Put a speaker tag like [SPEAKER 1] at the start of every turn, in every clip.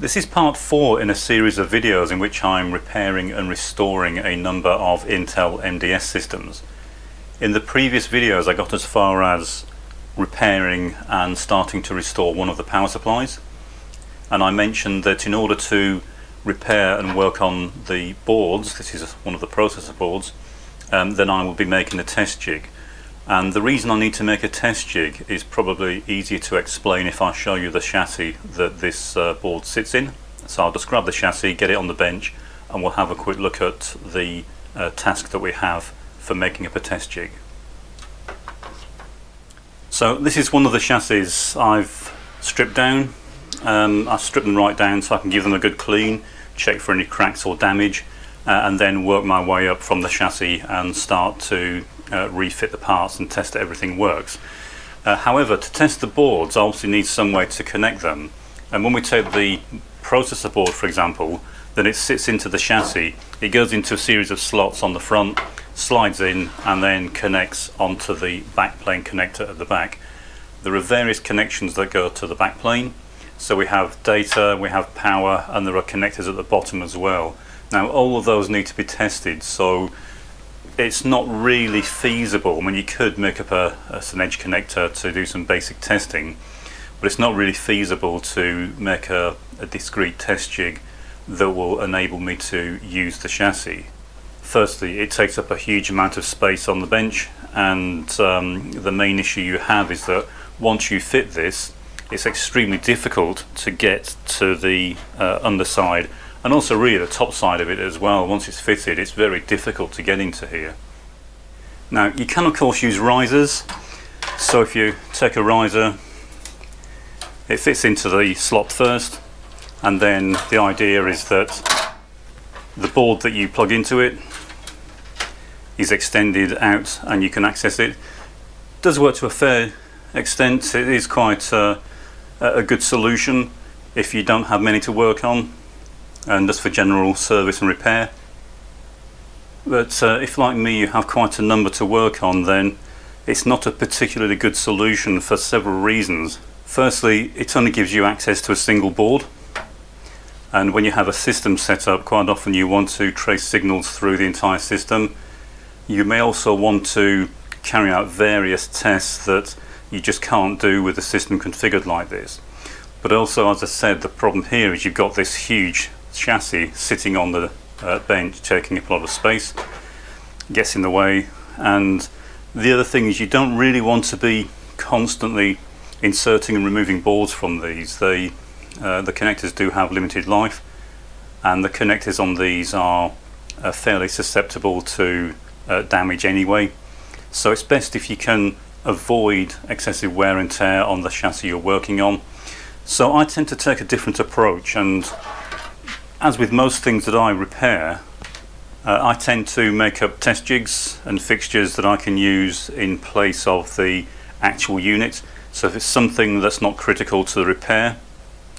[SPEAKER 1] This is part 4 in a series of videos in which I'm repairing and restoring a number of Intel MDS systems. In the previous videos I got as far as repairing and starting to restore one of the power supplies, and I mentioned that in order to repair and work on the boards, this is one of the processor boards, then I will be making a test jig. And the reason I need to make a test jig is probably easier to explain if I show you the chassis that this board sits in. So I'll just grab the chassis, get it on the bench, and we'll have a quick look at the task that we have for making up a test jig. So this is one of the chassis I've stripped down. I've stripped them right down so I can give them a good clean, check for any cracks or damage, and then work my way up from the chassis and start to refit the parts and test that everything works. However, to test the boards I obviously need some way to connect them, and when we take the processor board for example, then it sits into the chassis, it goes into a series of slots on the front, slides in and then connects onto the backplane connector at the back. There are various connections that go to the backplane, so we have data, we have power, and there are connectors at the bottom as well. Now all of those need to be tested, so it's not really feasible. I mean, you could make up an edge connector to do some basic testing, but it's not really feasible to make a discrete test jig that will enable me to use the chassis. Firstly, it takes up a huge amount of space on the bench, and the main issue you have is that once you fit this, it's extremely difficult to get to the underside, and also really the top side of it as well. Once it's fitted, it's very difficult to get into here. Now you can of course use risers, so if you take a riser, it fits into the slot first, and then the idea is that the board that you plug into it is extended out and you can access it. It does work to a fair extent. It is quite a good solution if you don't have many to work on and just for general service and repair. But if like me you have quite a number to work on, then it's not a particularly good solution for several reasons. Firstly, it only gives you access to a single board, and when you have a system set up, quite often you want to trace signals through the entire system. You may also want to carry out various tests that you just can't do with the system configured like this. But also, as I said, the problem here is you've got this huge chassis sitting on the bench, taking up a lot of space, gets in the way. And the other thing is you don't really want to be constantly inserting and removing boards from these. The connectors do have limited life, and the connectors on these are fairly susceptible to damage anyway, so it's best if you can avoid excessive wear and tear on the chassis you're working on. So I tend to take a different approach, and as with most things that I repair, I tend to make up test jigs and fixtures that I can use in place of the actual unit. So if it's something that's not critical to the repair,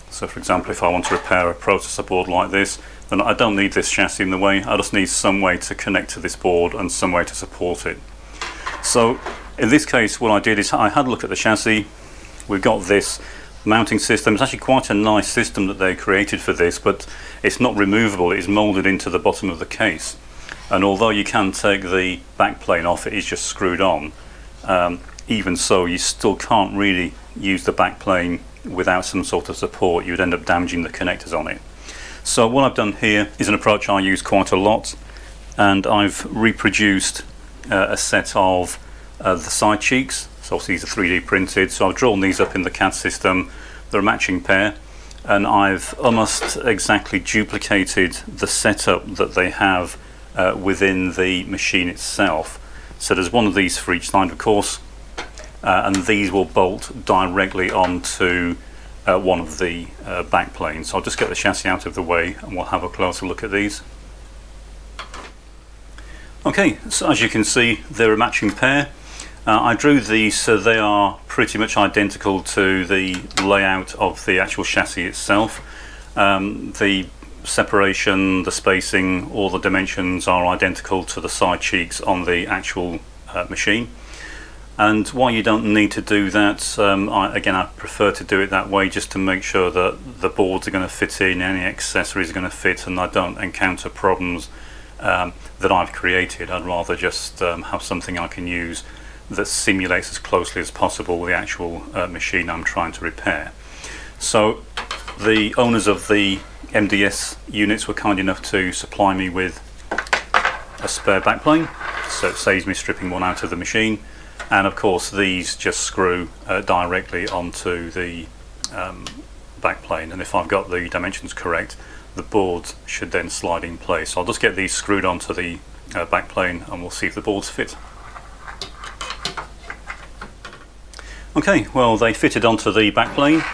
[SPEAKER 1] so for example if I want to repair a processor board like this, then I don't need this chassis in the way, I just need some way to connect to this board and some way to support it. So in this case what I did is I had a look at the chassis. We've got this mounting system. It's actually quite a nice system that they created for this, but it's not removable, it is moulded into the bottom of the case, and although you can take the back plane off, it is just screwed on. Even so, you still can't really use the back plane without some sort of support. You would end up damaging the connectors on it. So what I've done here is an approach I use quite a lot, and I've reproduced a set of the side cheeks. So obviously these are 3D printed, so I've drawn these up in the CAD system. They're a matching pair, and I've almost exactly duplicated the setup that they have within the machine itself. So there's one of these for each side of course, and these will bolt directly onto one of the back planes. So I'll just get the chassis out of the way and we'll have a closer look at these. Okay, so as you can see they're a matching pair. I drew these so they are pretty much identical to the layout of the actual chassis itself. The separation, the spacing, all the dimensions are identical to the side cheeks on the actual machine. And while you don't need to do that, I prefer to do it that way just to make sure that the boards are going to fit in, any accessories are going to fit, and I don't encounter problems that I've created. I'd rather just have something I can use that simulates as closely as possible the actual machine I'm trying to repair. So the owners of the MDS units were kind enough to supply me with a spare backplane, so it saves me stripping one out of the machine. And of course these just screw directly onto the backplane, and if I've got the dimensions correct, the boards should then slide in place. So I'll just get these screwed onto the backplane and we'll see if the boards fit. Okay, well, they fitted onto the backplane,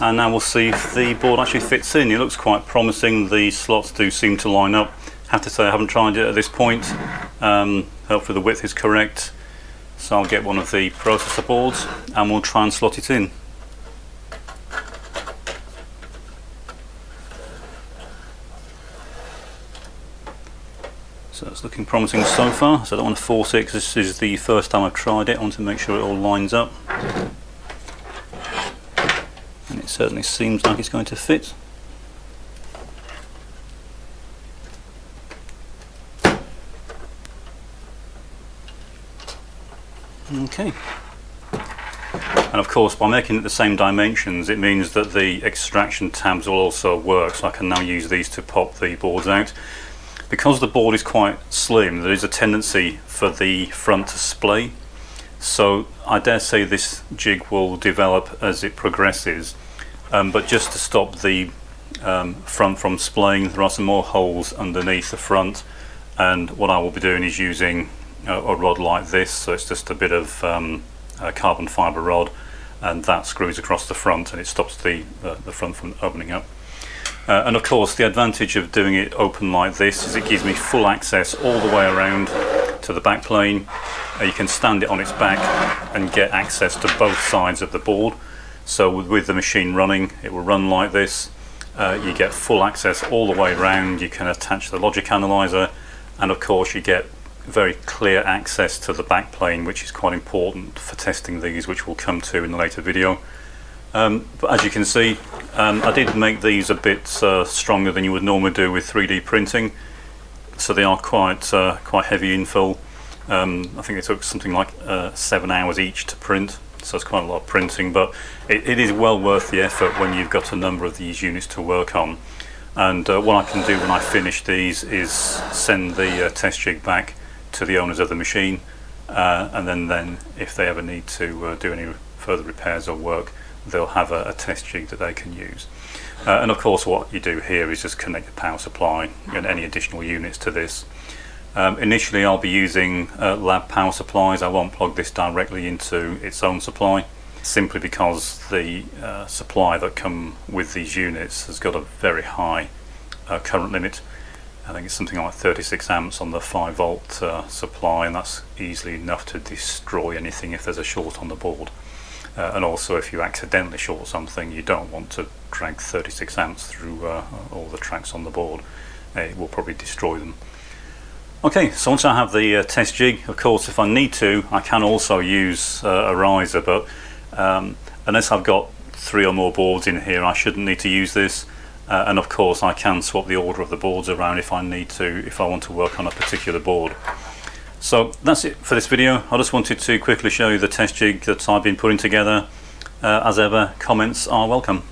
[SPEAKER 1] and now we'll see if the board actually fits in. It looks quite promising. The slots do seem to line up. Have to say I haven't tried it at this point. Hopefully the width is correct. So I'll get one of the processor boards and we'll try and slot it in. So it's looking promising so far, so I don't want to force it because this is the first time I've tried it. I want to make sure it all lines up. And it certainly seems like it's going to fit. Okay. And of course, by making it the same dimensions, it means that the extraction tabs will also work, so I can now use these to pop the boards out. Because the board is quite slim, there is a tendency for the front to splay, so I dare say this jig will develop as it progresses, but just to stop the front from splaying, there are some more holes underneath the front, and what I will be doing is using a rod like this, so it's just a bit of a carbon fibre rod, and that screws across the front and it stops the front from opening up. And of course the advantage of doing it open like this is it gives me full access all the way around to the back plane. You can stand it on its back and get access to both sides of the board. So with the machine running, it will run like this. You get full access all the way around. You can attach the logic analyzer, and of course you get very clear access to the back plane, which is quite important for testing these, which we'll come to in a later video. But as you can see, I did make these a bit stronger than you would normally do with 3D printing, so they are quite heavy infill. I think it took something like 7 hours each to print, so it's quite a lot of printing, but it is well worth the effort when you've got a number of these units to work on. And what I can do when I finish these is send the test jig back to the owners of the machine, and then if they ever need to do any further repairs or work, they'll have a test jig that they can use. And of course what you do here is just connect the power supply and any additional units to this. Initially I'll be using lab power supplies. I won't plug this directly into its own supply, simply because the supply that come with these units has got a very high current limit. I think it's something like 36 amps on the 5 volt supply, and that's easily enough to destroy anything if there's a short on the board. And also if you accidentally short something, you don't want to drag 36 amps through all the tracks on the board. It will probably destroy them. Okay, so once I have the test jig, of course if I need to, I can also use a riser, but unless I've got 3 or more boards in here, I shouldn't need to use this. And of course I can swap the order of the boards around if I need to, if I want to work on a particular board. So that's it for this video. I just wanted to quickly show you the test jig that I've been putting together. As ever, comments are welcome.